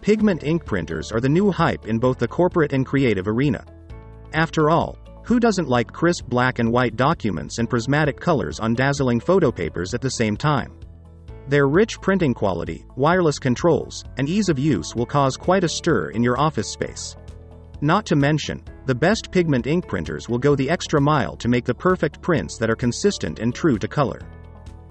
Pigment ink printers are the new hype in both the corporate and creative arena. After all, who doesn't like crisp black and white documents and prismatic colors on dazzling photo papers at the same time? Their rich printing quality, wireless controls, and ease of use will cause quite a stir in your office space. Not to mention, the best pigment ink printers will go the extra mile to make the perfect prints that are consistent and true to color.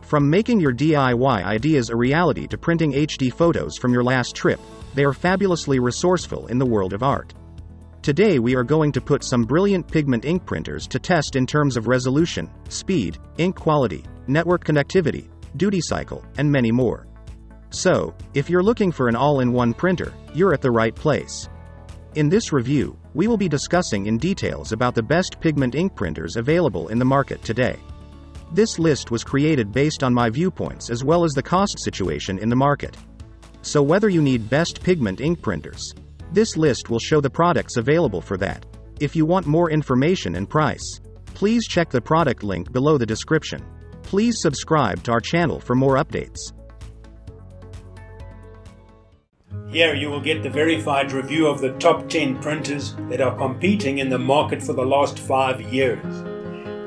From making your DIY ideas a reality to printing HD photos from your last trip, they are fabulously resourceful in the world of art. Today we are going to put some brilliant pigment ink printers to test in terms of resolution, speed, ink quality, network connectivity, duty cycle, and many more. So, if you're looking for an all-in-one printer, you're at the right place. In this review, we will be discussing in details about the best pigment ink printers available in the market today. This list was created based on my viewpoints as well as the cost situation in the market. So whether you need best pigment ink printers, this list will show the products available for that. If you want more information and price, please check the product link below the description. Please subscribe to our channel for more updates. Here you will get the verified review of the top 10 printers that are competing in the market for the last 5 years.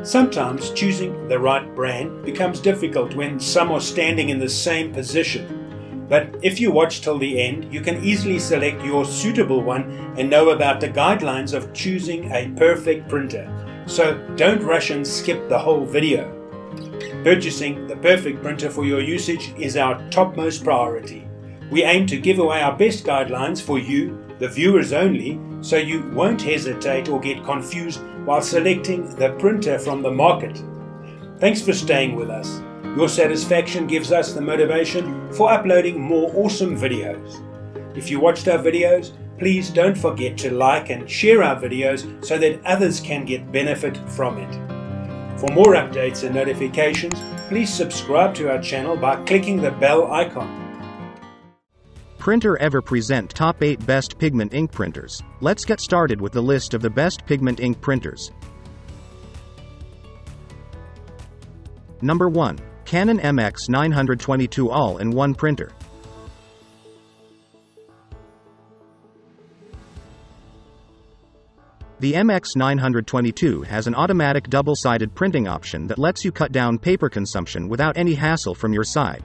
Sometimes choosing the right brand becomes difficult when some are standing in the same position. But if you watch till the end, you can easily select your suitable one and know about the guidelines of choosing a perfect printer. So don't rush and skip the whole video. Purchasing the perfect printer for your usage is our topmost priority. We aim to give away our best guidelines for you, the viewers only, so you won't hesitate or get confused while selecting the printer from the market. Thanks for staying with us. Your satisfaction gives us the motivation for uploading more awesome videos. If you watched our videos, please don't forget to like and share our videos so that others can get benefit from it. For more updates and notifications, please subscribe to our channel by clicking the bell icon. Printer Ever present Top 8 Best Pigment Ink Printers. Let's get started with the list of the best pigment ink printers. Number 1. Canon MX922 All-in-One Printer. The MX922 has an automatic double-sided printing option that lets you cut down paper consumption without any hassle from your side.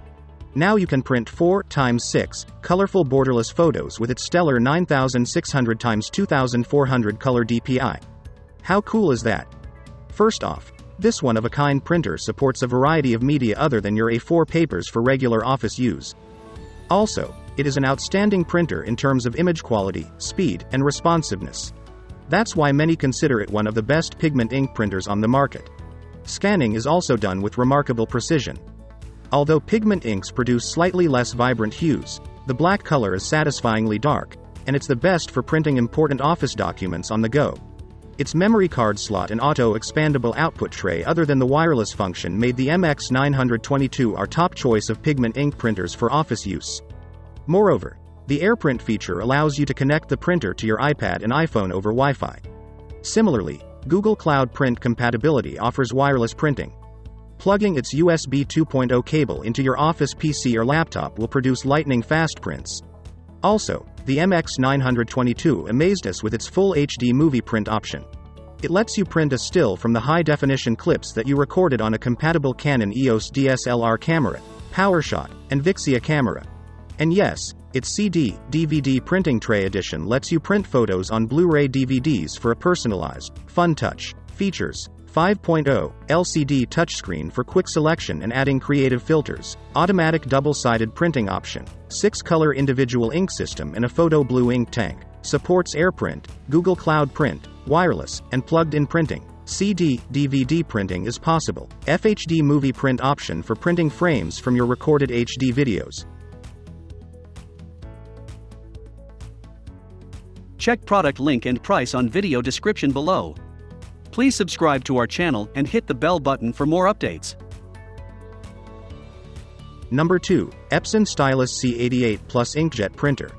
Now you can print 4x6 colorful borderless photos with its stellar 9600x2400 color DPI. How cool is that? First off, this one-of-a-kind printer supports a variety of media other than your A4 papers for regular office use. Also, it is an outstanding printer in terms of image quality, speed, and responsiveness. That's why many consider it one of the best pigment ink printers on the market. Scanning is also done with remarkable precision. Although pigment inks produce slightly less vibrant hues, the black color is satisfyingly dark, and it's the best for printing important office documents on the go. Its memory card slot and auto-expandable output tray other than the wireless function made the MX922 our top choice of pigment ink printers for office use. Moreover, the AirPrint feature allows you to connect the printer to your iPad and iPhone over Wi-Fi. Similarly, Google Cloud Print compatibility offers wireless printing. Plugging its USB 2.0 cable into your office PC or laptop will produce lightning-fast prints. Also, the MX922 amazed us with its full HD movie print option. It lets you print a still from the high-definition clips that you recorded on a compatible Canon EOS DSLR camera, PowerShot, and Vixia camera. And yes, its CD/DVD printing tray edition lets you print photos on Blu-ray DVDs for a personalized, fun touch. Features: 5.0 LCD touchscreen for quick selection and adding creative filters, automatic double-sided printing option, 6-color individual ink system and a photo blue ink tank, supports AirPrint, Google Cloud Print, wireless, and plugged-in printing. CD/DVD printing is possible. FHD movie print option for printing frames from your recorded HD videos. Check product link and price on video description below. Please subscribe to our channel and hit the bell button for more updates. Number 2. Epson Stylus C88 Plus Inkjet Printer.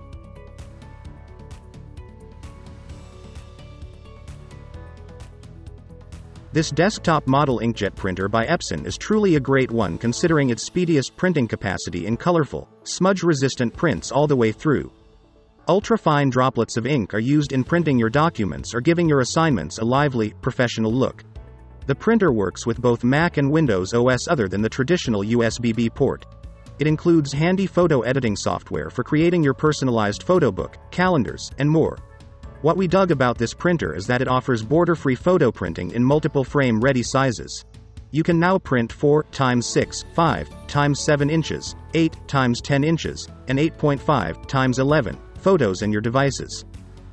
This desktop model inkjet printer by Epson is truly a great one considering its speediest printing capacity in colorful, smudge-resistant prints all the way through. Ultra-fine droplets of ink are used in printing your documents or giving your assignments a lively, professional look. The printer works with both Mac and Windows OS other than the traditional USB-B port. It includes handy photo editing software for creating your personalized photo book, calendars, and more. What we dug about this printer is that it offers border-free photo printing in multiple frame-ready sizes. You can now print 4x6, 5x7 inches, 8x10 inches, and 8.5x11 photos in your devices.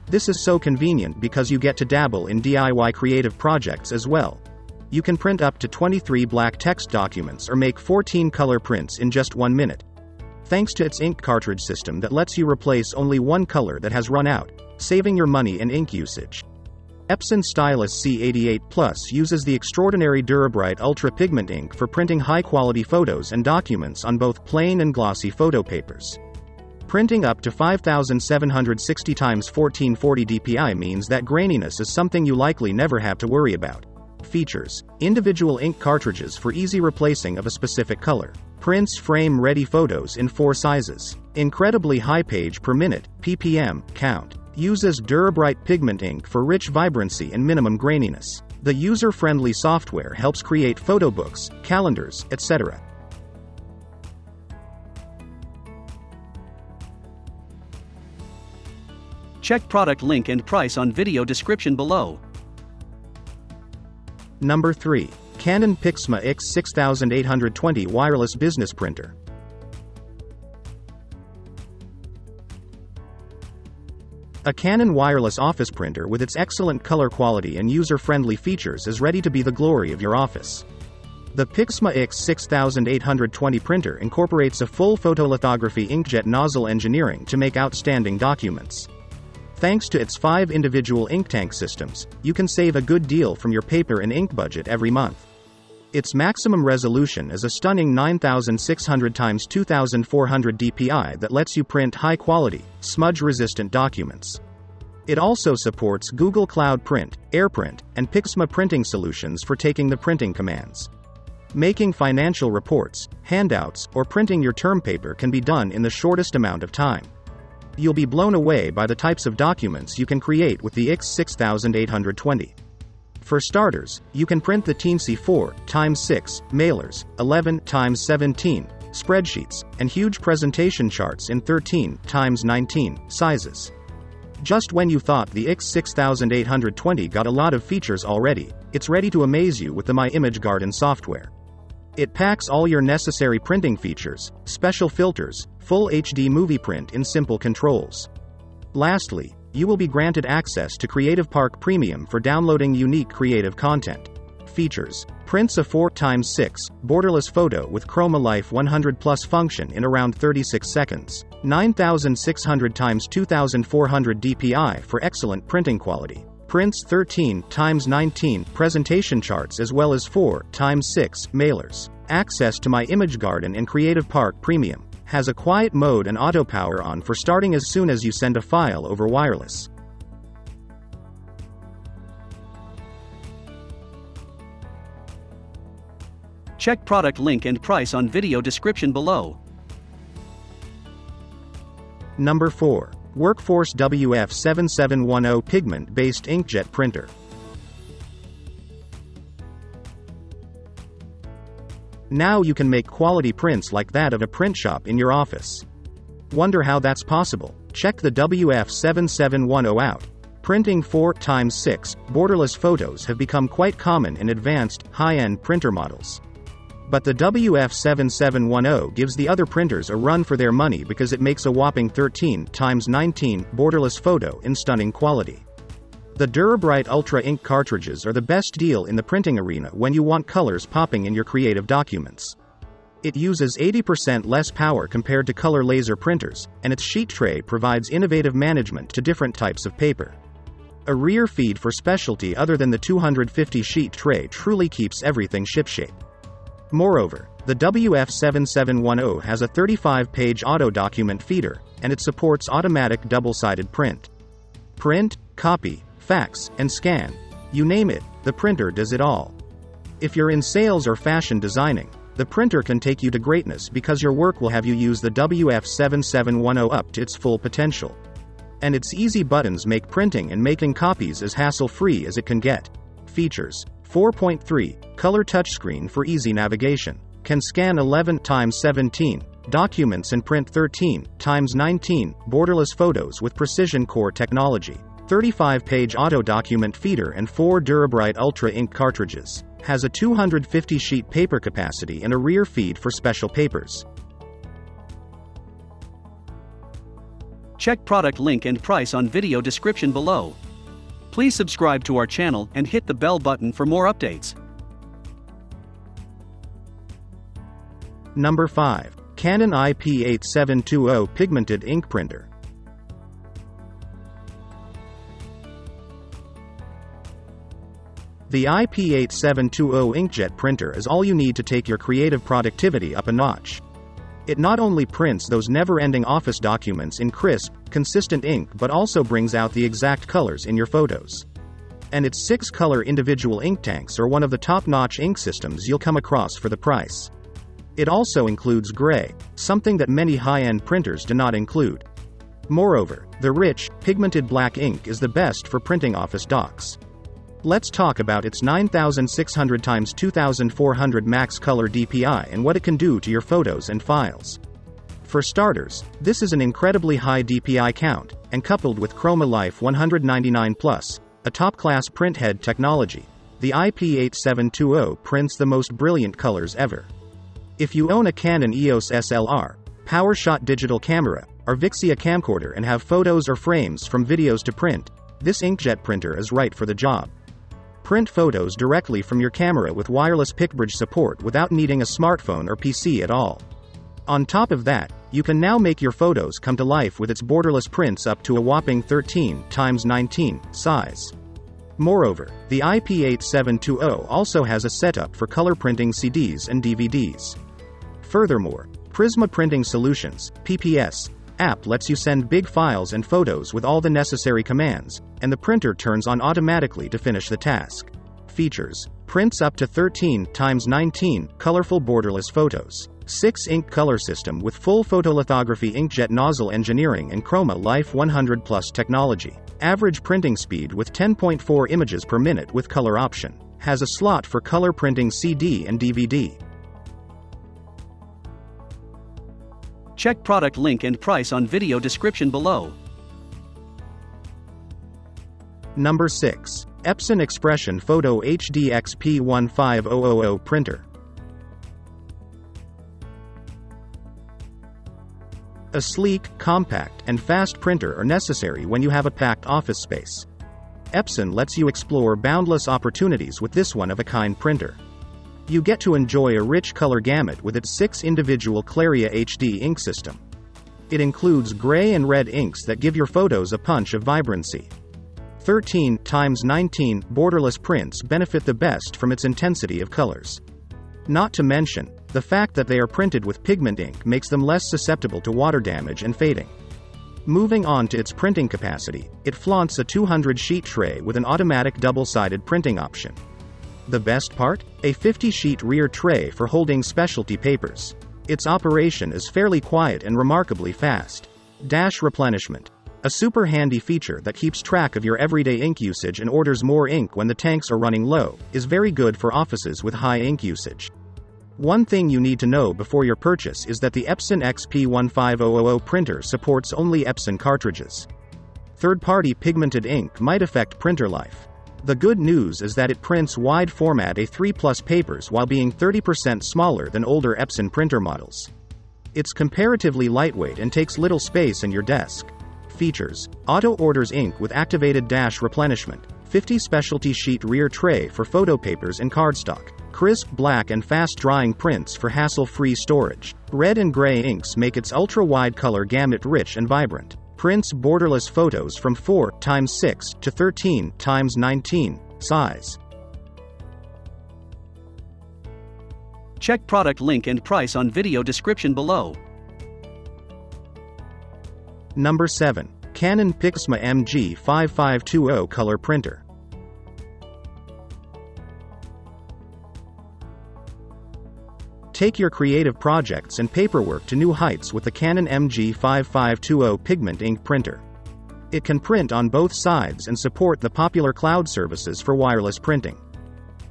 This is so convenient because you get to dabble in DIY creative projects as well. You can print up to 23 black text documents or make 14 color prints in just 1 minute. Thanks to its ink cartridge system that lets you replace only one color that has run out, saving your money and ink usage. Epson Stylus C88 Plus uses the extraordinary Durabright Ultra Pigment ink for printing high-quality photos and documents on both plain and glossy photo papers. Printing up to 5760 x 1440 dpi means that graininess is something you likely never have to worry about. Features: individual ink cartridges for easy replacing of a specific color. Prints frame-ready photos in 4 sizes. Incredibly high page per minute (ppm) count. Uses Durabright Pigment ink for rich vibrancy and minimum graininess. The user-friendly software helps create photo books, calendars, etc. Check product link and price on video description below. Number 3. Canon Pixma X6820 Wireless Business Printer. A Canon wireless office printer with its excellent color quality and user-friendly features is ready to be the glory of your office. The Pixma X6820 printer incorporates a full photolithography inkjet nozzle engineering to make outstanding documents. Thanks to its 5 individual ink tank systems, you can save a good deal from your paper and ink budget every month. Its maximum resolution is a stunning 9600 x 2400 dpi that lets you print high-quality, smudge-resistant documents. It also supports Google Cloud Print, AirPrint, and Pixma printing solutions for taking the printing commands. Making financial reports, handouts, or printing your term paper can be done in the shortest amount of time. You'll be blown away by the types of documents you can create with the X6820. For starters, you can print the teensy 4x6 mailers, 11x17 spreadsheets, and huge presentation charts in 13x19 sizes. Just when you thought the X6820 got a lot of features already, it's ready to amaze you with the My Image Garden software. It packs all your necessary printing features, special filters, full HD movie print in simple controls. Lastly, you will be granted access to Creative Park Premium for downloading unique creative content. Features: prints a 4x6 borderless photo with Chroma Life 100 Plus function in around 36 seconds, 9600 x 2400 dpi for excellent printing quality. Prints 13x19 presentation charts as well as 4x6 mailers. Access to My Image Garden and Creative Park Premium. Has a quiet mode and auto power on for starting as soon as you send a file over wireless. Check product link and price on video description below. Number 4. Workforce WF7710 Pigment-based inkjet printer. Now you can make quality prints like that of a print shop in your office. Wonder how that's possible? Check the WF7710 out. Printing 4x6 borderless photos have become quite common in advanced, high-end printer models. But the WF7710 gives the other printers a run for their money because it makes a whopping 13x19 borderless photo in stunning quality. The Durabright Ultra ink cartridges are the best deal in the printing arena when you want colors popping in your creative documents. It uses 80% less power compared to color laser printers, and its sheet tray provides innovative management to different types of paper. A rear feed for specialty other than the 250 sheet tray truly keeps everything shipshape. Moreover, the WF7710 has a 35-page auto document feeder, and it supports automatic double-sided print. Print, copy, fax, and scan. You name it, the printer does it all. If you're in sales or fashion designing, the printer can take you to greatness because your work will have you use the WF7710 up to its full potential. And its easy buttons make printing and making copies as hassle-free as it can get. Features: 4.3, color touchscreen for easy navigation. Can scan 11x17 documents and print 13x19 borderless photos with precision core technology. 35-page auto document feeder and 4 Durabright Ultra ink cartridges. Has a 250-sheet paper capacity and a rear feed for special papers. Check product link and price on video description below. Please subscribe to our channel and hit the bell button for more updates. Number 5. Canon IP8720 Pigmented Ink Printer. The IP8720 inkjet printer is all you need to take your creative productivity up a notch. It not only prints those never-ending office documents in crisp, consistent ink but also brings out the exact colors in your photos. And its 6-color individual ink tanks are one of the top-notch ink systems you'll come across for the price. It also includes gray, something that many high-end printers do not include. Moreover, the rich, pigmented black ink is the best for printing office docs. Let's talk about its 9600 x 2400 max color DPI and what it can do to your photos and files. For starters, this is an incredibly high DPI count, and coupled with Chroma Life 199+, a top-class printhead technology, the IP8720 prints the most brilliant colors ever. If you own a Canon EOS SLR, PowerShot digital camera, or Vixia camcorder and have photos or frames from videos to print, this inkjet printer is right for the job. Print photos directly from your camera with wireless PicBridge support without needing a smartphone or PC at all. On top of that, you can now make your photos come to life with its borderless prints up to a whopping 13x19 size. Moreover, the IP8720 also has a setup for color printing CDs and DVDs. Furthermore, Prizma Printing Solutions (PPS) app lets you send big files and photos with all the necessary commands, and the printer turns on automatically to finish the task. Features: prints up to 13x19 colorful borderless photos. 6-ink color system with full photolithography inkjet nozzle engineering and Chroma Life 100+ technology. Average printing speed with 10.4 images per minute with color option. Has a slot for color printing CD and DVD. Check product link and price on video description below. Number 6. Epson Expression Photo HD XP15000 Printer. A sleek, compact, and fast printer are necessary when you have a packed office space. Epson lets you explore boundless opportunities with this one-of-a-kind printer. You get to enjoy a rich color gamut with its 6 individual Claria HD ink system. It includes gray and red inks that give your photos a punch of vibrancy. 13x19 borderless prints benefit the best from its intensity of colors. Not to mention, the fact that they are printed with pigment ink makes them less susceptible to water damage and fading. Moving on to its printing capacity, it flaunts a 200-sheet tray with an automatic double-sided printing option. The best part? A 50-sheet rear tray for holding specialty papers. Its operation is fairly quiet and remarkably fast. Dash replenishment. A super handy feature that keeps track of your everyday ink usage and orders more ink when the tanks are running low, is very good for offices with high ink usage. One thing you need to know before your purchase is that the Epson XP15000 printer supports only Epson cartridges. Third-party pigmented ink might affect printer life. The good news is that it prints wide format A3+ papers while being 30% smaller than older Epson printer models. It's comparatively lightweight and takes little space in your desk. Features: auto orders ink with activated dash replenishment, 50 specialty sheet rear tray for photo papers and cardstock, crisp black and fast drying prints for hassle-free storage. Red and gray inks make its ultra-wide color gamut rich and vibrant. Prints borderless photos from 4x6 to 13x19 size. Check product link and price on video description below. Number 7. Canon Pixma MG5520 Color Printer. Take your creative projects and paperwork to new heights with the Canon MG5520 Pigment Ink Printer. It can print on both sides and support the popular cloud services for wireless printing.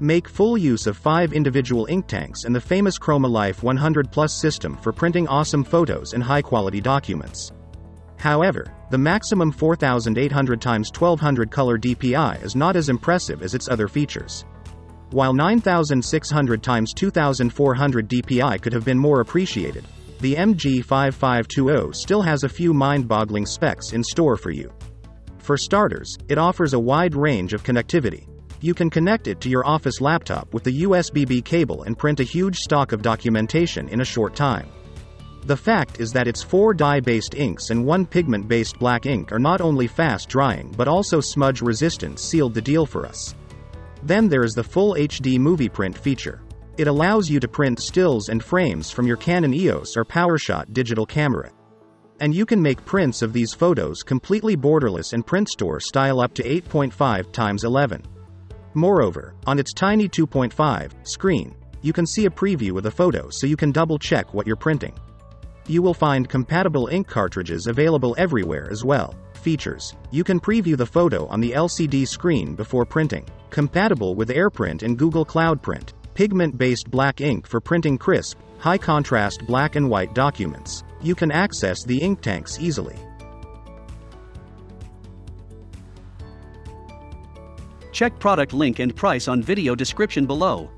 Make full use of 5 individual ink tanks and the famous Chroma Life 100 Plus system for printing awesome photos and high-quality documents. However, the maximum 4800 x 1200 color DPI is not as impressive as its other features. While 9600 x 2400 DPI could have been more appreciated, the MG5520 still has a few mind-boggling specs in store for you. For starters, it offers a wide range of connectivity. You can connect it to your office laptop with the USB-B cable and print a huge stock of documentation in a short time. The fact is that its 4 dye-based inks and 1 pigment-based black ink are not only fast-drying but also smudge-resistant sealed the deal for us. Then there is the full HD movie print feature. It allows you to print stills and frames from your Canon EOS or PowerShot digital camera. And you can make prints of these photos completely borderless and print store style up to 8.5 x 11. Moreover, on its tiny 2.5 screen, you can see a preview of the photo so you can double-check what you're printing. You will find compatible ink cartridges available everywhere as well. Features: you can preview the photo on the LCD screen before printing. Compatible with AirPrint and Google Cloud Print. Pigment-based black ink for printing crisp, high-contrast black and white documents. You can access the ink tanks easily. Check product link and price on video description below.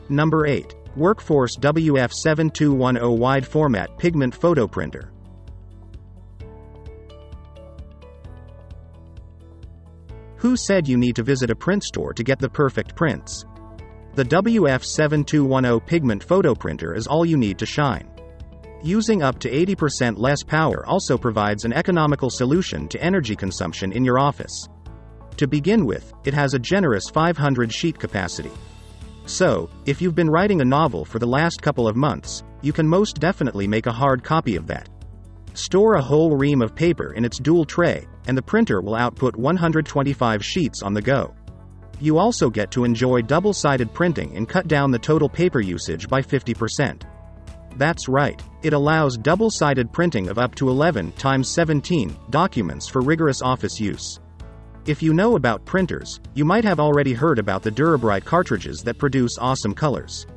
Number 8. Workforce WF7210 Wide Format Pigment Photo Printer. Who said you need to visit a print store to get the perfect prints? The WF7210 Pigment Photo Printer is all you need to shine. Using up to 80% less power also provides an economical solution to energy consumption in your office. To begin with, it has a generous 500 sheet capacity. So, if you've been writing a novel for the last couple of months, you can most definitely make a hard copy of that. Store a whole ream of paper in its dual tray, and the printer will output 125 sheets on the go. You also get to enjoy double-sided printing and cut down the total paper usage by 50%. That's right, it allows double-sided printing of up to 11 x 17 documents for rigorous office use. If you know about printers, you might have already heard about the Durabrite cartridges that produce awesome colors.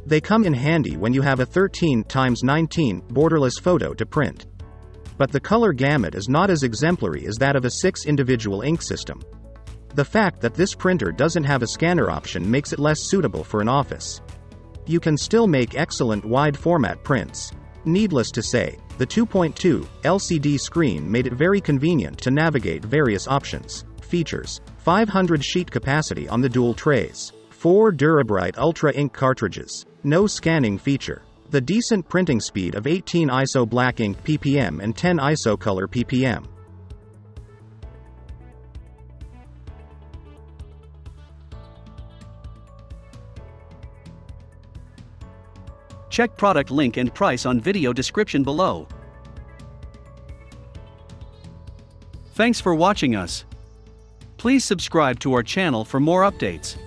They come in handy when you have a 13 x 19 borderless photo to print. But the color gamut is not as exemplary as that of a 6 individual ink system. The fact that this printer doesn't have a scanner option makes it less suitable for an office. You can still make excellent wide format prints. Needless to say, the 2.2 LCD screen made it very convenient to navigate various options. Features: 500 sheet capacity on the dual trays, 4 Durabrite Ultra ink cartridges, no scanning feature, the decent printing speed of 18 ISO black ink ppm and 10 ISO color ppm. Check product link and price on video description below. Thanks for watching us. Please subscribe to our channel for more updates.